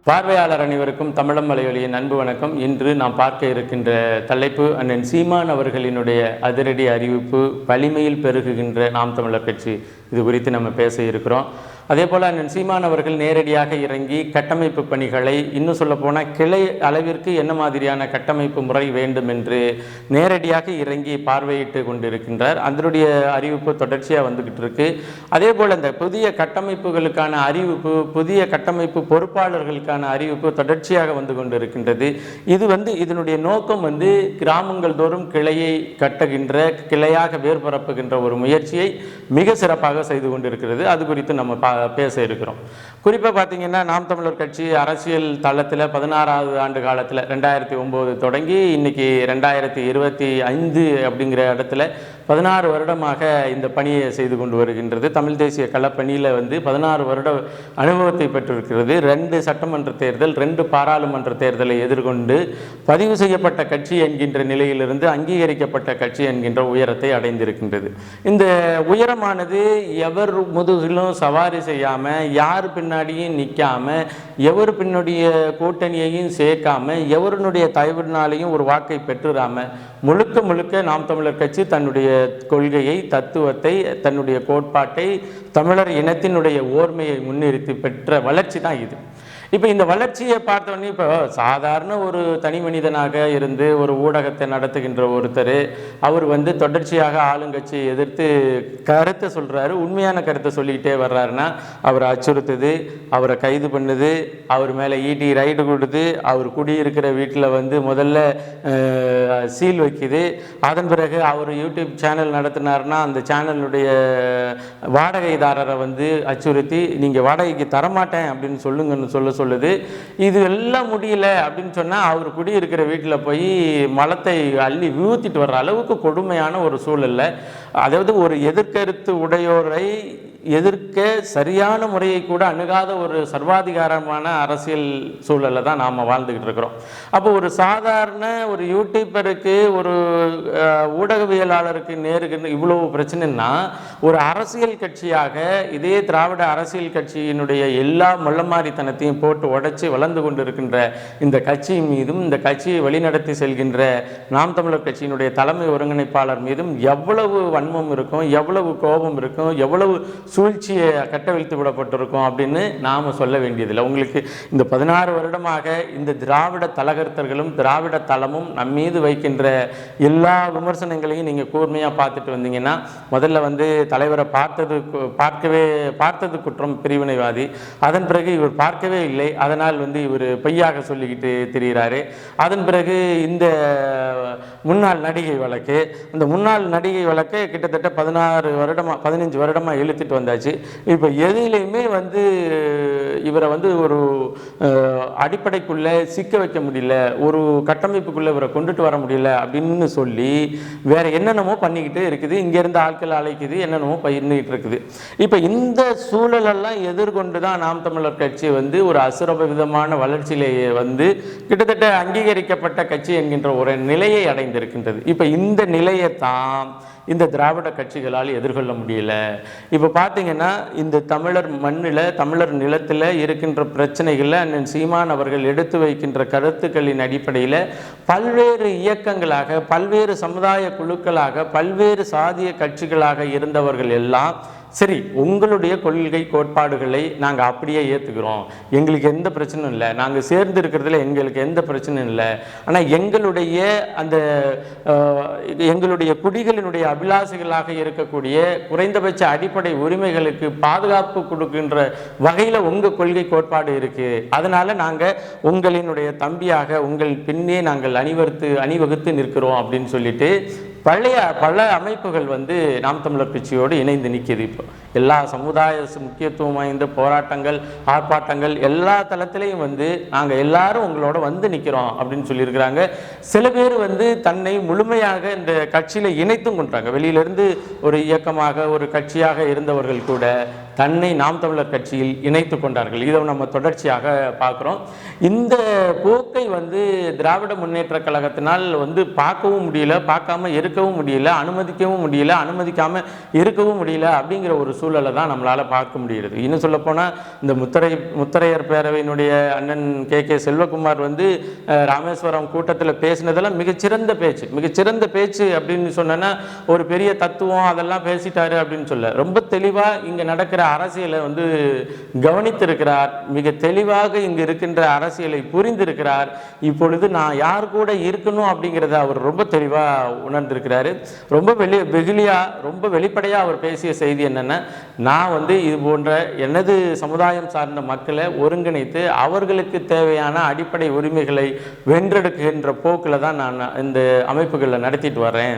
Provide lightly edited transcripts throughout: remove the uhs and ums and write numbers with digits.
பார்வையாளர் அனைவருக்கும் தமிழம் மலையொலியின் அன்பு வணக்கம். இன்று நாம் பார்க்க இருக்கின்ற தலைப்பு அண்ணன் சீமான் அவர்களினுடைய அதிரடி அறிவிப்பு, வலிமையில் பெருகுகின்ற நாம் தமிழர் கட்சி. இது குறித்து நம்ம பேச இருக்கிறோம். அதே போல் அண்ணன் சீமான் அவர்கள் நேரடியாக இறங்கி கட்டமைப்பு பணிகளை, இன்னும் சொல்லப்போனால் கிளை அளவிற்கு என்ன மாதிரியான கட்டமைப்பு முறை வேண்டும் என்று நேரடியாக இறங்கி பார்வையிட்டு கொண்டிருக்கின்றார். அதனுடைய அறிவிப்பு தொடர்ச்சியாக வந்துக்கிட்டு இருக்கு. அதே போல் இந்த புதிய கட்டமைப்புகளுக்கான அறிவிப்பு, புதிய கட்டமைப்பு பொறுப்பாளர்களுக்கான அறிவிப்பு தொடர்ச்சியாக வந்து கொண்டிருக்கின்றது. இதனுடைய நோக்கம் கிராமங்கள் தோறும் கிளையை கட்டுகின்ற, கிளையாக வேர் பரப்புகின்ற ஒரு முயற்சியை மிக சிறப்பாக செய்து கொண்டிருக்கிறது. அது குறித்து நம்ம பேச இருக்கிறோம். குறிப்பாக பார்த்தீங்கன்னா, நாம் தமிழர் கட்சி அரசியல் தளத்தில் 16வது ஆண்டு காலத்தில் 2009 தொடங்கி இன்னைக்கு 2025 அப்படிங்கிற இடத்துல 16 வருடமாக இந்த பணியை செய்து கொண்டு வருகின்றது. தமிழ் தேசிய களப்பணியில் 16 வருட அனுபவத்தை பெற்றிருக்கிறது. 2 சட்டமன்ற தேர்தல், 2 பாராளுமன்ற தேர்தலை எதிர்கொண்டு பதிவு செய்யப்பட்ட கட்சி என்கின்ற நிலையிலிருந்து அங்கீகரிக்கப்பட்ட கட்சி என்கின்ற உயரத்தை அடைந்திருக்கின்றது. இந்த உயரமானது எவர் முதுகிலும் சவாரி செய்யாமல், யார் பின்னாடியும் நிற்காமல், எவர் பின்னுடைய கூட்டணியையும் சேர்க்காம, எவருடைய தயவினாலையும் ஒரு வாக்கை பெற்றுறாமல், முழுக்க முழுக்க நாம் தமிழர் கட்சி தன்னுடைய கொள்கையை, தத்துவத்தை, தன்னுடைய கோட்பாட்டை, தமிழர் இனத்தினுடைய ஓர்மையை முன்னிறுத்தி பெற்ற வளர்ச்சி தான் இது. இப்போ இந்த வளர்ச்சியை பார்த்தோன்னே, இப்போ சாதாரண ஒரு தனி மனிதனாக இருந்து ஒரு ஊடகத்தை நடத்துகின்ற ஒருத்தர், அவர் தொடர்ச்சியாக ஆளுங்கட்சியை எதிர்த்து கருத்தை சொல்கிறாரு, உண்மையான கருத்தை சொல்லிக்கிட்டே வர்றாருன்னா, அவரை அச்சுறுத்துது, அவரை கைது பண்ணுது, அவர் மேலே ஈட்டி ரைடு கொடுத்து, அவர் குடியிருக்கிற வீட்டில் முதல்ல சீல் வைக்குது. அதன் பிறகு அவர் யூடியூப் சேனல் நடத்தினார்னா அந்த சேனலுடைய வாடகைதாரரை அச்சுறுத்தி, நீங்கள் வாடகைக்கு தரமாட்டேன் அப்படின்னு சொல்லுங்கன்னு சொல்லுது. இது எல்லாம் முடியல அப்படின்னு சொன்னால், அவர் குடியிருக்கிற வீட்டில் போய் மலத்தை அள்ளி ஊற்றிட்டு வர்ற அளவுக்கு கொடுமையான ஒரு சூழல்ல, அதாவது ஒரு எதிர்கருத்து உடையோரை எதிர்க்க சரியான முறையை கூட அணுகாத ஒரு சர்வாதிகாரமான அரசியல் சூழலில் தான் நாம் வாழ்ந்துக்கிட்டு இருக்கிறோம். அப்போ ஒரு சாதாரண ஒரு யூடியூபருக்கு, ஒரு ஊடகவியலாளருக்கு நேருக்கு இவ்வளவு பிரச்சனைன்னா, ஒரு அரசியல் கட்சியாக இதே திராவிட அரசியல் கட்சியினுடைய எல்லா மொள்ளமாரித்தனத்தையும் போட்டு உடைச்சி வளர்ந்து கொண்டு இருக்கின்ற இந்த கட்சியின் மீதும், இந்த கட்சியை வழிநடத்தி செல்கின்ற நாம் தமிழர் கட்சியினுடைய தலைமை ஒருங்கிணைப்பாளர் மீதும் எவ்வளவு வன்மம் இருக்கும், எவ்வளவு கோபம் இருக்கும், எவ்வளவு சூழ்ச்சியை கட்டவிழ்த்து விடப்பட்டிருக்கும் அப்படின்னு நாம் சொல்ல வேண்டியதில்லை. உங்களுக்கு இந்த 16 வருடமாக இந்த திராவிட தலகர்த்தர்களும் திராவிட தளமும் நம் மீது வைக்கின்ற எல்லா விமர்சனங்களையும் நீங்கள் கூர்மையாக பார்த்துட்டு வந்தீங்கன்னா, முதல்ல தலைவரை பார்த்தது குற்றம், பிரிவினைவாதி. அதன் பிறகு இவர் பார்க்கவே இல்லை, அதனால் இவர் பொய்யாக சொல்லிக்கிட்டு திரிகிறாரு. அதன் பிறகு இந்த முன்னாள் நடிகை வழக்கு, அந்த முன்னாள் நடிகை வழக்கு கிட்டத்தட்ட 15 வருடமாக இழுத்துட்டு வந்தாச்சு. இப்போ எதிலையுமே இவரை ஒரு அடிப்படைக்குள்ளே சிக்க வைக்க முடியல, ஒரு கட்டமைப்புக்குள்ளே இவரை கொண்டுட்டு வர முடியல அப்படின்னு சொல்லி வேற என்னென்னமோ பண்ணிக்கிட்டு இருக்குது. இங்கேருந்து ஆட்கள் அழைக்குது, என்னென்னமோ பண்ணிக்கிட்டு இருக்குது. இப்போ இந்த சூழலெல்லாம் எதிர்கொண்டு தான் நாம் தமிழர் கட்சி ஒரு அசுரவிதமான வளர்ச்சியிலேயே கிட்டத்தட்ட அங்கீகரிக்கப்பட்ட கட்சி என்கின்ற ஒரு நிலையை அடைந்திருக்கின்றது. இப்போ இந்த நிலையை தான் இந்த திராவிட கட்சிகளால் எதிர்கொள்ள முடியல. இப்போ பார்த்தீங்கன்னா, இந்த தமிழர் மண்ணில், தமிழர் நிலத்தில் இருக்கின்ற பிரச்சனைகளில் அண்ணன் சீமான் அவர்கள் எடுத்து வைக்கின்ற கருத்துக்களின் அடிப்படையில் பல்வேறு இயக்கங்களாக, பல்வேறு சமுதாய குழுக்களாக, பல்வேறு சாதிய கட்சிகளாக இருந்தவர்கள் எல்லாம், சரி உங்களுடைய கொள்கை கோட்பாடுகளை நாங்கள் அப்படியே ஏற்றுக்கிறோம், எங்களுக்கு எந்த பிரச்சனையும் இல்லை, நாங்கள் சேர்ந்து இருக்கிறதுல எங்களுக்கு எந்த பிரச்சனையும் இல்லை, ஆனால் எங்களுடைய குடிகளினுடைய அபிலாஷைகளாக இருக்கக்கூடிய குறைந்தபட்ச அடிப்படை உரிமைகளுக்கு பாதுகாப்பு கொடுக்கின்ற வகையில் உங்கள் கொள்கை கோட்பாடு இருக்குது, அதனால் நாங்கள் உங்களினுடைய தம்பியாக உங்கள் பின்னே நாங்கள் அணிவகுத்து நிற்கிறோம் அப்படின்னு சொல்லிட்டு பல அமைப்புகள் நாம் தமிழர் கட்சியோடு இணைந்து நிற்கிது. இப்போ எல்லா சமுதாய முக்கியத்துவம் வாய்ந்த போராட்டங்கள், ஆர்ப்பாட்டங்கள் எல்லா தளத்திலையும் நாங்கள் எல்லாரும் உங்களோட நிற்கிறோம் அப்படின்னு சொல்லியிருக்கிறாங்க. சில பேர் தன்னை முழுமையாக இந்த கட்சியில் இணைத்தும் கொண்டாங்க. வெளியிலிருந்து ஒரு இயக்கமாக, ஒரு கட்சியாக இருந்தவர்கள் கூட தன்னை நாம் தமிழர் கட்சியில் இணைத்து கொண்டார்கள். இதை நம்ம தொடர்ச்சியாக பார்க்குறோம். இந்த போக்கை திராவிட முன்னேற்ற கழகத்தினால் பார்க்கவும் முடியல, பார்க்காம இருக்க ஏற்கவும் முடியல, அனுமதிக்கவும் முடியல, அனுமதிக்காமல் இருக்கவும் முடியல அப்படிங்கிற ஒரு சூழலை தான் நம்மளால் பார்க்க முடிகிறது. இன்னும் சொல்லப்போனால் இந்த முத்தரையர் பேரவையினுடைய அண்ணன் கே செல்வகுமார் வந்து ராமேஸ்வரம் கூட்டத்தில் பேசினதெல்லாம் மிகச்சிறந்த பேச்சு அப்படின்னு சொன்னா ஒரு பெரிய தத்துவம் அதெல்லாம் பேசிட்டாரு அப்படின்னு சொல்ல, ரொம்ப தெளிவாக இங்கே நடக்கிற அரசியலை வந்து கவனித்திருக்கிறார், மிக தெளிவாக இங்கு இருக்கின்ற அரசியலை புரிந்திருக்கிறார். இப்பொழுது நான் யார் கூட இருக்கணும் அப்படிங்கிறத அவர் ரொம்ப தெளிவாக உணர்ந்திருக்கிறாரு. ரொம்ப ரொம்ப வெளிப்படையாக அவர் பேசிய செய்தி என்னென்னா, நான் வந்து இது போன்ற எனது சமுதாயம் சார்ந்த மக்களை ஒருங்கிணைத்து அவர்களுக்கு தேவையான அடிப்படை உரிமைகளை வென்றெடுக்கின்ற போக்கில் தான் நான் இந்த அமைப்புகளை நடத்திட்டு வரேன்.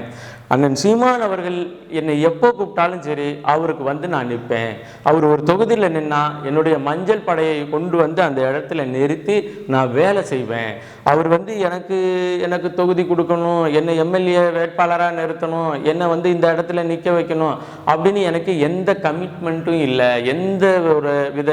அண்ணன் சீமான் அவர்கள் என்னை எப்போ கூப்பிட்டாலும் சரி அவருக்கு வந்து நான் நிற்பேன். அவர் ஒரு தொகுதியில் நின்னா என்னுடைய மஞ்சள் படையை கொண்டு வந்து அந்த இடத்துல நிறுத்தி நான் வேலை செய்வேன். அவர் வந்து எனக்கு தொகுதி கொடுக்கணும், என்னை எம்எல்ஏ வேட்பாளராக நிறுத்தணும், என்னை வந்து இந்த இடத்துல நிற்க வைக்கணும் அப்படின்னு எனக்கு எந்த கமிட்மெண்ட்டும் இல்லை, எந்த ஒரு வித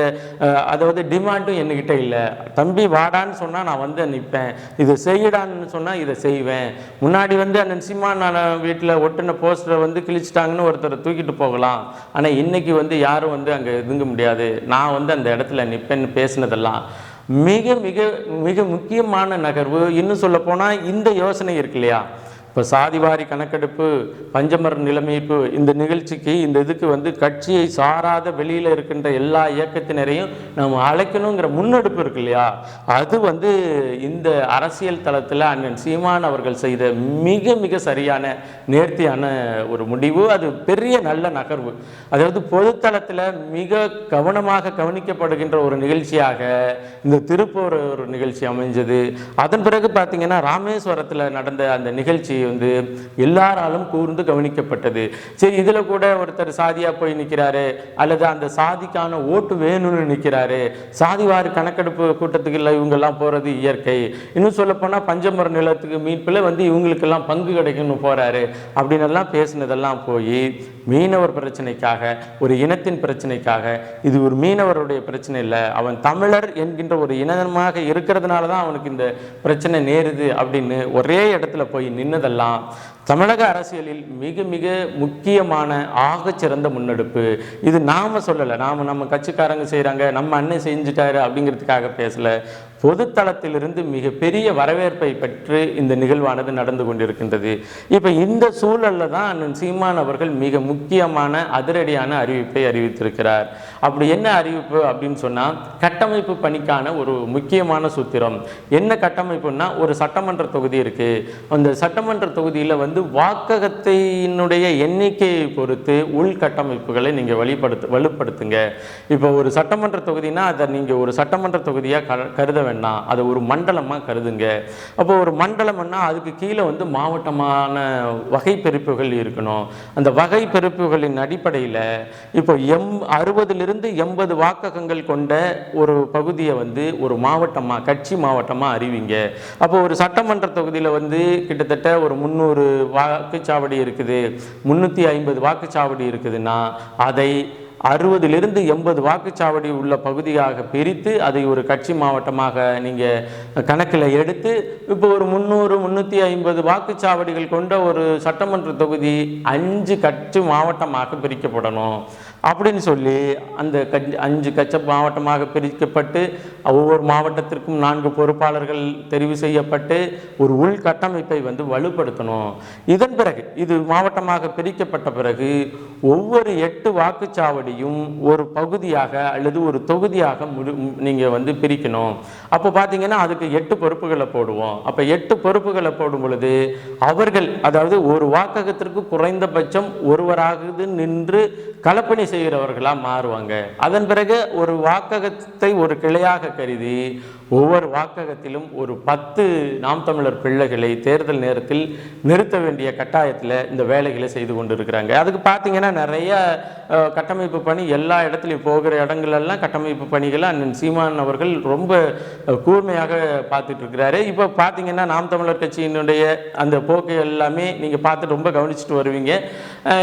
அதாவது டிமாண்டும் என்கிட்ட இல்லை. தம்பி வாடான்னு சொன்னால் நான் வந்து நிற்பேன், இதை செய்யடான்னு சொன்னால் இதை செய்வேன். முன்னாடி வந்து அண்ணன் சீமான் நான் வீட்டில் ஒட்டின போஸ்டரை வந்து கிழிச்சிட்டாங்கன்னு ஒருத்தரை தூக்கிட்டு போகலாம், ஆனால் இன்னைக்கு வந்து யாரும் வந்து அங்கே இதுங்க முடியாது, நான் வந்து அந்த இடத்துல நிற்பேன்னு பேசினதெல்லாம் மிக மிக மிக முக்கியமான நகர்வு. இன்னும் சொல்ல போனால் இந்த யோசனை இருக்கு இல்லையா, இப்போ சாதிவாரி கணக்கெடுப்பு, பஞ்சமர நிலைமைப்பு, இந்த நிகழ்ச்சிக்கு இந்த இதுக்கு வந்து கட்சியை சாராத வெளியில் இருக்கின்ற எல்லா இயக்கத்தினரையும் நம்ம அழைக்கணுங்கிற முன்னெடுப்பு இருக்கு இல்லையா, அது வந்து இந்த அரசியல் தளத்தில் அண்ணன் சீமான் அவர்கள் செய்த மிக மிக சரியான நேர்த்தியான ஒரு முடிவு. அது பெரிய நல்ல நகர்வு. அதாவது பொதுத்தளத்தில் மிக கவனமாக கவனிக்கப்படுகின்ற ஒரு நிகழ்ச்சியாக இந்த திருப்பூர் ஒரு நிகழ்ச்சி அமைஞ்சது. அதன் பிறகு பார்த்தீங்கன்னா ராமேஸ்வரத்தில் நடந்த அந்த நிகழ்ச்சி வந்து எல்லாராலும் கூர்ந்து கவனிக்கப்பட்டது. சரி, இதுல கூட ஒருத்தர் சாதியா போய் நிற்கிறாரு, அல்லது அந்த சாதிக்கான ஓட்டு வேணும்னு நிற்கிறாரு, சாதிவாரி கணக்கெடுப்பு கூட்டத்துக்கு இல்லை இவங்கெல்லாம் போறது இயற்கை, இன்னும் சொல்ல போனா பஞ்சமர நிலத்துக்கு மீட்பில் வந்து இவங்களுக்கெல்லாம் பங்கு கிடைக்கும்னு போறாரு அப்படின்னு எல்லாம் பேசினதெல்லாம் போய் மீனவர் பிரச்சனைக்காக, ஒரு இனத்தின் பிரச்சனைக்காக, இது ஒரு மீனவருடைய பிரச்சனை இல்லை, அவன் தமிழர் என்கின்ற ஒரு இனமாக இருக்கிறதுனால தான் அவனுக்கு இந்த பிரச்சனை நேருது அப்படின்னு ஒரே இடத்துல போய் நின்னதெல்லாம் தமிழக அரசியலில் மிக மிக முக்கியமான ஆகச்சிறந்த முன்னெடுப்பு. இது நாம சொல்லலை, நம்ம கட்சிக்காரங்க செய்கிறாங்க, நம்ம அண்ணன் செஞ்சுட்டாரு அப்படிங்கிறதுக்காக பேசல. பொதுத்தளத்திலிருந்து மிக பெரிய வரவேற்பை பெற்று இந்த நிகழ்வானது நடந்து கொண்டிருக்கின்றது. இப்போ இந்த சூழலில் தான் அண்ணன் சீமான் அவர்கள் மிக முக்கியமான அதிரடியான அறிவிப்பை அறிவித்திருக்கிறார். அப்படி என்ன அறிவிப்பு அப்படின்னு சொன்னால், கட்டமைப்பு பணிக்கான ஒரு முக்கியமான சூத்திரம். என்ன கட்டமைப்புன்னா, ஒரு சட்டமன்ற தொகுதி இருக்குது, அந்த சட்டமன்ற தொகுதியில் வந்து வாக்ககத்தினுடைய எண்ணிக்கையை பொறுத்து உள்கட்டமைப்புகளை நீங்கள் வலுப்படுத்துங்க. இப்போ ஒரு சட்டமன்ற தொகுதினா அதை நீங்கள் ஒரு சட்டமன்ற தொகுதியாக கருத வேண்டாம், அதை ஒரு மண்டலமாக கருதுங்க. அப்போ ஒரு மண்டலம்னா அதுக்கு கீழே வந்து மாவட்டமான வகை பிரிப்புகள் இருக்கணும். அந்த வகை பிரிப்புகளின் அடிப்படையில் இப்போ 60லிருந்து 80 வாக்ககங்கள் கொண்ட ஒரு பகுதியை வந்து ஒரு மாவட்டமாக, கட்சி மாவட்டமாக அறிவிங்க. அப்போ ஒரு சட்டமன்ற தொகுதியில் வந்து கிட்டத்தட்ட ஒரு 300 வாக்குச்சாவடி இருக்குது, 350 வாக்குச்சாவடி இருக்குதுன்னா அதை 60லிருந்து 80 வாக்குச்சாவடி உள்ள பகுதியாக பிரித்து அதை ஒரு கட்சி மாவட்டமாக நீங்கள் கணக்கில் எடுத்து இப்போ ஒரு 300-350 வாக்குச்சாவடிகள் கொண்ட ஒரு சட்டமன்ற தொகுதி 5 கட்சி மாவட்டமாக பிரிக்கப்படணும் அப்படின்னு சொல்லி அந்த 5 கட்சி மாவட்டமாக பிரிக்கப்பட்டு ஒவ்வொரு மாவட்டத்திற்கும் 4 பொறுப்பாளர்கள் தெரிவு செய்யப்பட்டு ஒரு உள்கட்டமைப்பை வந்து வலுப்படுத்தணும். இதன் பிறகு இது மாவட்டமாக பிரிக்கப்பட்ட பிறகு ஒவ்வொரு 8 வாக்குச்சாவடியும் ஒரு பகுதியாக அல்லது ஒரு தொகுதியாக நீங்கள் வந்து பிரிக்கணும். அப்போ பார்த்தீங்கன்னா அதுக்கு 8 பொறுப்புகளை போடுவோம். அப்போ 8 பொறுப்புகளை போடும் பொழுது அவர்கள், அதாவது ஒரு வாக்ககத்திற்கு குறைந்தபட்சம் ஒருவராக நின்று களப்பணி செய்கிறவர்களாக மாறுவாங்க. அதன் பிறகு ஒரு வாக்ககத்தை ஒரு கிளையாக கருதி ஒவ்வொரு வாக்ககத்திலும் ஒரு 10 நாம் தமிழர் பிள்ளைகளை தேர்தல் நேரத்தில் நிறுத்த வேண்டிய கட்டாயத்தில் இந்த வேலைகளை செய்து கொண்டு இருக்கிறாங்க. அதுக்கு பார்த்தீங்கன்னா நிறைய கட்டமைப்பு பணி எல்லா இடத்துலையும் போகிற இடங்களெல்லாம் கட்டமைப்பு பணிகளை அண்ணன் சீமான் அவர்கள் ரொம்ப கூர்மையாக பார்த்துட்டு இருக்கிறாரு. இப்போ பார்த்தீங்கன்னா நாம் தமிழர் கட்சியினுடைய அந்த போக்கு எல்லாமே நீங்கள் பார்த்து ரொம்ப கவனிச்சுட்டு வருவீங்க.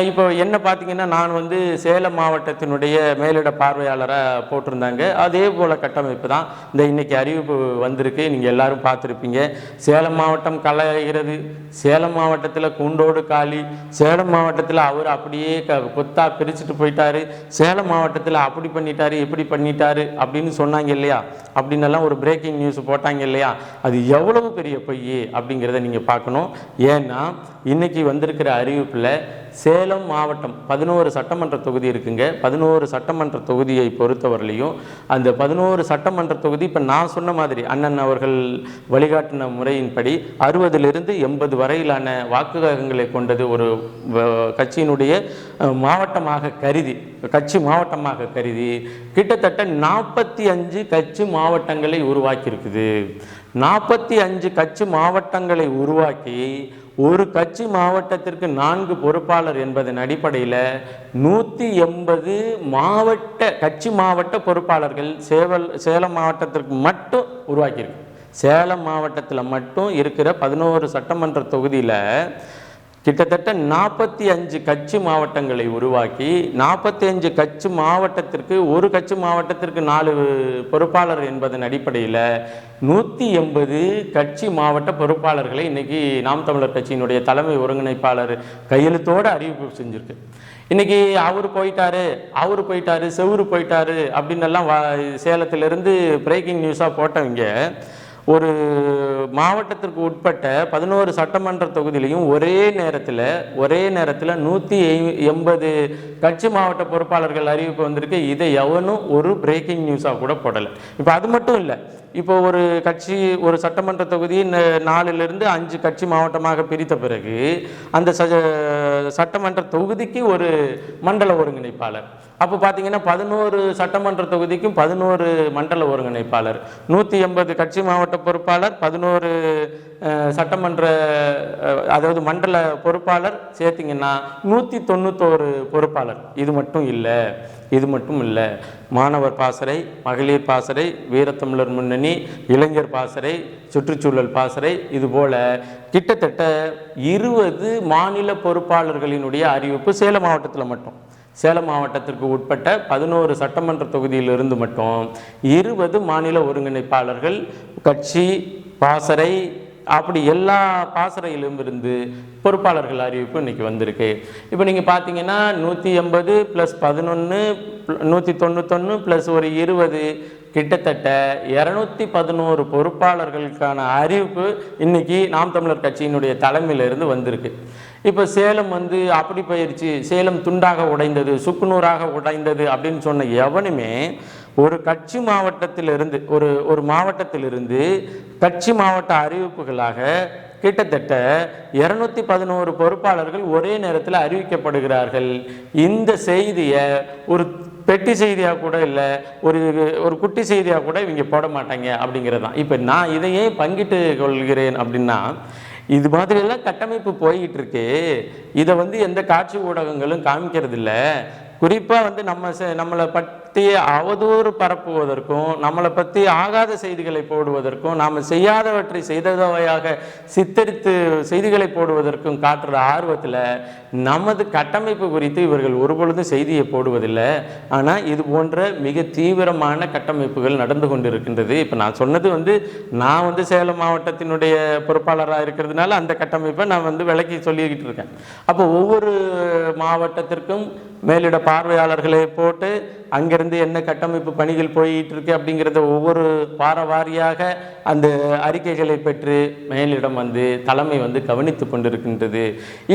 இப்போ என்ன பார்த்தீங்கன்னா, நான் வந்து சேலம் மாவட்டத்தினுடைய மேலிட பார்வையாளராக போட்டிருந்தாங்க. அதே போல் கட்டமைப்பு தான் இந்த இன்னைக்கு அறிவிப்பு வந்திருக்கு, நீங்கள் எல்லாரும் பார்த்துருப்பீங்க. சேலம் மாவட்டம் கலைகிறது, சேலம் மாவட்டத்தில் குண்டோடு காலி, சேலம் மாவட்டத்தில் அவர் அப்படியே கொத்தா பிரிச்சுட்டு போயிட்டாரு, சேலம் மாவட்டத்தில் அப்படி பண்ணிட்டாரு இப்படி பண்ணிட்டாரு அப்படின்னு சொன்னாங்க இல்லையா, அப்படின்னெல்லாம் ஒரு பிரேக்கிங் நியூஸ் போட்டாங்க இல்லையா. அது எவ்வளவு பெரிய பொய் அப்படிங்கிறத நீங்கள் பார்க்கணும். ஏன்னா இன்னைக்கு வந்திருக்கிற அறிவிப்பில் சேலம் மாவட்டம் 11 சட்டமன்ற தொகுதி இருக்குங்க. 11 சட்டமன்ற தொகுதியை பொறுத்தவரையிலையும் அந்த 11 சட்டமன்ற தொகுதி இப்போ நான் சொன்ன மாதிரி அண்ணன் அவர்கள் வழிகாட்டின முறையின்படி 60லிருந்து 80 வரையிலான வாக்குகளை கொண்டது ஒரு கட்சியினுடைய மாவட்டமாக கருதி, கட்சி மாவட்டமாக கருதி கிட்டத்தட்ட 45 கட்சி மாவட்டங்களை உருவாக்கியிருக்குது. 45 கட்சி மாவட்டங்களை உருவாக்கி ஒரு கட்சி மாவட்டத்திற்கு 4 பொறுப்பாளர் என்பதன் அடிப்படையில் 180 மாவட்ட கட்சி மாவட்ட பொறுப்பாளர்கள் சேலம் மாவட்டத்திற்கு மட்டும் உருவாக்கியிருக்கு. சேலம் மாவட்டத்தில் மட்டும் இருக்கிற 11 சட்டமன்ற தொகுதியில் கிட்டத்தட்ட 45 கட்சி மாவட்டங்களை உருவாக்கி 45 கட்சி மாவட்டத்திற்கு ஒரு கட்சி மாவட்டத்திற்கு 4 பொறுப்பாளர் என்பதன் அடிப்படையில் 180 கட்சி மாவட்ட பொறுப்பாளர்களை இன்னைக்கு நாம் தமிழர் கட்சியினுடைய தலைமை ஒருங்கிணைப்பாளர் கையெழுத்தோடு அறிவிப்பு செஞ்சிருக்கு. இன்னைக்கு அவர் போயிட்டாரு செவுரு போயிட்டாரு அப்படின்னு எல்லாம் சேலத்திலிருந்து பிரேக்கிங் நியூஸாக போட்டவங்க ஒரு மாவட்டத்திற்கு உட்பட்ட 11 சட்டமன்ற தொகுதியிலையும் ஒரே நேரத்தில் 180 கட்சி மாவட்ட பொறுப்பாளர்கள் அறிவிப்பு வந்திருக்கு. இதை எவனும் ஒரு பிரேக்கிங் நியூஸாக கூட போடலை. இப்போ அது மட்டும் இல்லை, இப்போ ஒரு சட்டமன்ற தொகுதி 4லிருந்து 5 கட்சி மாவட்டமாக பிரித்த பிறகு அந்த சட்டமன்ற தொகுதிக்கு ஒரு மண்டல ஒருங்கிணைப்பாளர். அப்போ பார்த்தீங்கன்னா 11 சட்டமன்ற தொகுதிக்கும் 11 மண்டல ஒருங்கிணைப்பாளர், 180 கட்சி மாவட்ட பொறுப்பாளர், 11 சட்டமன்ற அதாவது மண்டல பொறுப்பாளர் சேர்த்திங்கன்னா 191 பொறுப்பாளர். இது மட்டும் இல்லை, மாணவர் பாசறை, மகளிர் பாசறை, வீரத்தமிழர் முன்னணி, இளைஞர் பாசறை, சுற்றுச்சூழல் பாசறை, இதுபோல கிட்டத்தட்ட 20 மாநில பொறுப்பாளர்களினுடைய அறிவிப்பு சேலம் மாவட்டத்தில் மட்டும். சேலம் மாவட்டத்திற்கு உட்பட்ட 11 சட்டமன்ற தொகுதியிலிருந்து மட்டும் 20 மாநில ஒருங்கிணைப்பாளர்கள் கட்சி பாசறை அப்படி எல்லா பாசறையிலும் இருந்து பொறுப்பாளர்கள் அறிவிப்பு இன்னைக்கு வந்திருக்கு. இப்போ நீங்கள் பார்த்தீங்கன்னா 180 + 11 191 + ஒரு 20 கிட்டத்தட்ட 211 பொறுப்பாளர்களுக்கான அறிவிப்பு இன்னைக்கு நாம் தமிழர் கட்சியினுடைய தலைமையிலிருந்து வந்திருக்கு. இப்போ சேலம் அப்படி போயிடுச்சு, சேலம் துண்டாக உடைந்தது, சுக்குநூறாக உடைந்தது அப்படின்னு சொன்ன எவனுமே ஒரு கட்சி மாவட்டத்திலிருந்து ஒரு மாவட்டத்திலிருந்து கட்சி மாவட்ட அறிவிப்புகளாக கிட்டத்தட்ட 211 பொறுப்பாளர்கள் ஒரே நேரத்தில் அறிவிக்கப்படுகிறார்கள். இந்த செய்தியை ஒரு பெட்டி செய்தியாக கூட இல்லை, ஒரு குட்டி செய்தியாக கூட இவங்க போட மாட்டாங்க அப்படிங்கிறது தான். இப்போ நான் இதையே பங்கிட்டு கொள்கிறேன் அப்படின்னா, இது மாதிரியெல்லாம் கட்டமைப்பு போய்கிட்டு இருக்கு. இதை எந்த காட்சி ஊடகங்களும் காமிக்கிறது இல்லை. குறிப்பாக நம்மளை பற்றி அவதூறு பரப்புவதற்கும் நம்மளை பற்றி ஆகாத செய்திகளை போடுவதற்கும் நாம் செய்யாதவற்றை செய்தவையாக சித்தரித்து செய்திகளை போடுவதற்கும் காட்டுற ஆர்வத்தில் நமது கட்டமைப்பு குறித்து இவர்கள் ஒருபொழுதும் செய்தியை போடுவதில்லை. ஆனால் இது போன்ற மிக தீவிரமான கட்டமைப்புகள் நடந்து கொண்டு இருக்கின்றது. இப்போ நான் சொன்னது நான் சேலம் மாவட்டத்தினுடைய பொறுப்பாளராக இருக்கிறதுனால அந்த கட்டமைப்பை நான் விளக்கி சொல்லிக்கிட்டு இருக்கேன். அப்போ ஒவ்வொரு மாவட்டத்திற்கும் மேலிட பார்வையாளர்களை போட்டு அங்கிருந்து என்ன கட்டமைப்பு பணிகள் போயிட்டு இருக்கு அப்படிங்கிறத ஒவ்வொரு வாரியாக அந்த அறிக்கைகளை பெற்று மேலிடம் தலைமை கவனித்து கொண்டிருக்கின்றது.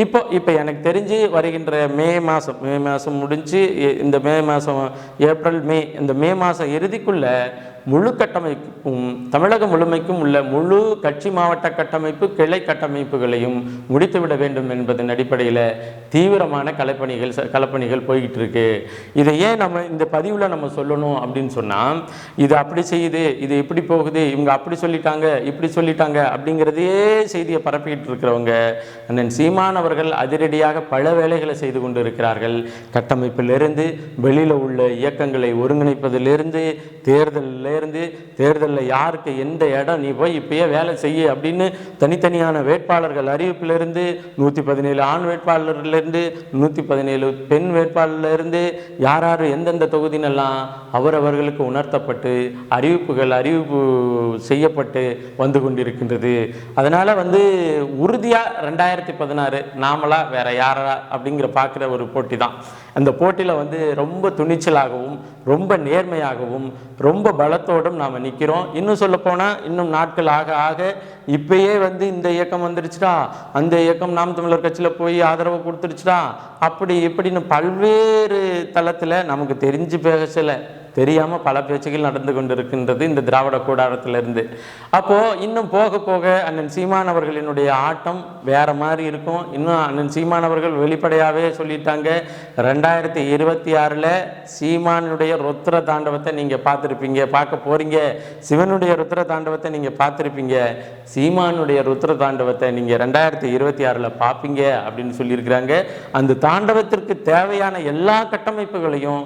இப்போ எனக்கு தெரிஞ்சு வருகின்ற மே மாதம் முடிஞ்சு இந்த மே மாதம் ஏப்ரல் மே இந்த மே மாதம் இறுதிக்குள்ள முழு கட்டமைப்பும் தமிழகம் முழுமைக்கும் உள்ள முழு கட்சி மாவட்ட கட்டமைப்பு கிளை கட்டமைப்புகளையும் முடித்துவிட வேண்டும் என்பதன் அடிப்படையில் தீவிரமான களப்பணிகள் போய்கிட்டு இருக்கு. இதை ஏன் நம்ம இந்த பதிவில் நம்ம சொல்லணும் அப்படின்னு சொன்னால், இது அப்படி செய்யுது, இது இப்படி போகுது, இவங்க அப்படி சொல்லிட்டாங்க இப்படி சொல்லிட்டாங்க அப்படிங்கிறதே செய்தியை பரப்பிக்கிட்டு இருக்கிறவங்க அண்ணன் சீமான் அவர்கள் அதிரடியாக பல வேலைகளை செய்து கொண்டு இருக்கிறார்கள். கட்டமைப்பிலிருந்து வெளியில் உள்ள இயக்கங்களை ஒருங்கிணைப்பதிலிருந்து தேர்தலில் இருந்து தேர்தலில் யாருக்கு எந்த இடம் நீ போய் இப்பயே வேலை செய்ய அப்படின்னு தனித்தனியான வேட்பாளர்கள் அறிவிப்பிலிருந்து 117 ஆண் வேட்பாளர்லேருந்து 117 பெண் வேட்பாளர்லேருந்து யார் யார் எந்தெந்த தொகுதினெல்லாம் அவரவர்களுக்கு உணர்த்தப்பட்டு அறிவிப்பு செய்யப்பட்டு வந்து கொண்டிருக்கின்றது. அதனால் உறுதியாக 2016 நாமளா வேற யாரா அப்படிங்கிற பார்க்குற ஒரு போட்டி தான். அந்த போட்டியில் ரொம்ப துணிச்சலாகவும் ரொம்ப நேர்மையாகவும் ரொம்ப பலத்தோடும் நாம் நிற்கிறோம். இன்னும் சொல்லப்போனால் இன்னும் நாட்கள் ஆக ஆக இப்பயே இந்த இயக்கம் வந்துருச்சுடா, அந்த இயக்கம் நாம் தமிழர் கட்சியில் போய் ஆதரவு கொடுத்துருச்சுடா, அப்படி இப்படின்னு பல்வேறு தளத்தில் நமக்கு தெரிஞ்சு பேசலை தெரியாமல் பல பேச்சுகள் நடந்து கொண்டிருக்கின்றது இந்த திராவிட கூடாரத்திலிருந்து. அப்போது இன்னும் போக போக அண்ணன் சீமான் அவர்களினுடைய ஆட்டம் வேற மாதிரி இருக்கும். இன்னும் அண்ணன் சீமான் அவர்கள் வெளிப்படையாகவே சொல்லிட்டாங்க, 2026 சீமானுடைய ருத்ர தாண்டவத்தை நீங்கள் பார்த்துருப்பீங்க, பார்க்க போகிறீங்க. சிவனுடைய ருத்ர தாண்டவத்தை நீங்கள் பார்த்துருப்பீங்க, சீமானுடைய ருத்ர தாண்டவத்தை நீங்கள் 2026 பார்ப்பீங்க அப்படின்னு சொல்லியிருக்கிறாங்க. அந்த தாண்டவத்திற்கு தேவையான எல்லா கட்டமைப்புகளையும்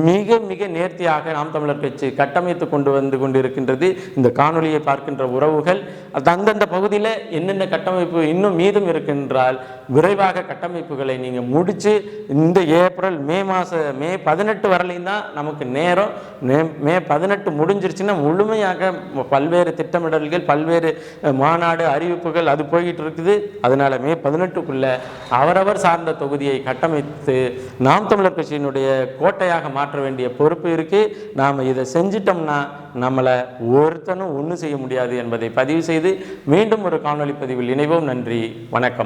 மிக மிக நேர்த்தியாக நாம் தமிழர் கட்சி கட்டமைத்து கொண்டு வந்து கொண்டிருக்கின்றது. இந்த காணொலியை பார்க்கின்ற உறவுகள் அந்தந்த பகுதியில் என்னென்ன கட்டமைப்பு இன்னும் மீதம் இருக்கின்றால் விரைவாக கட்டமைப்புகளை நீங்கள் முடித்து இந்த ஏப்ரல் மே 18 வரலையும் தான் நமக்கு நேரம். மே 18 முடிஞ்சிருச்சுன்னா முழுமையாக பல்வேறு திட்டமிடல்கள் பல்வேறு மாநாடு அறிவிப்புகள் அது போய்கிட்டு இருக்குது. அதனால் மே 18க்குள்ள அவரவர் சார்ந்த தொகுதியை கட்டமைத்து நாம் தமிழர் கட்சியினுடைய கோட்டையாக மாற்ற வேண்டிய பொறுப்பு இருக்குது. நாம் இதை செஞ்சிட்டோம்னா நம்மளை ஒருத்தனும் ஒன்றும் செய்ய முடியாது என்பதை பதிவு செய்து மீண்டும் ஒரு காணொலி பதிவில் இணைவோம். நன்றி, வணக்கம்.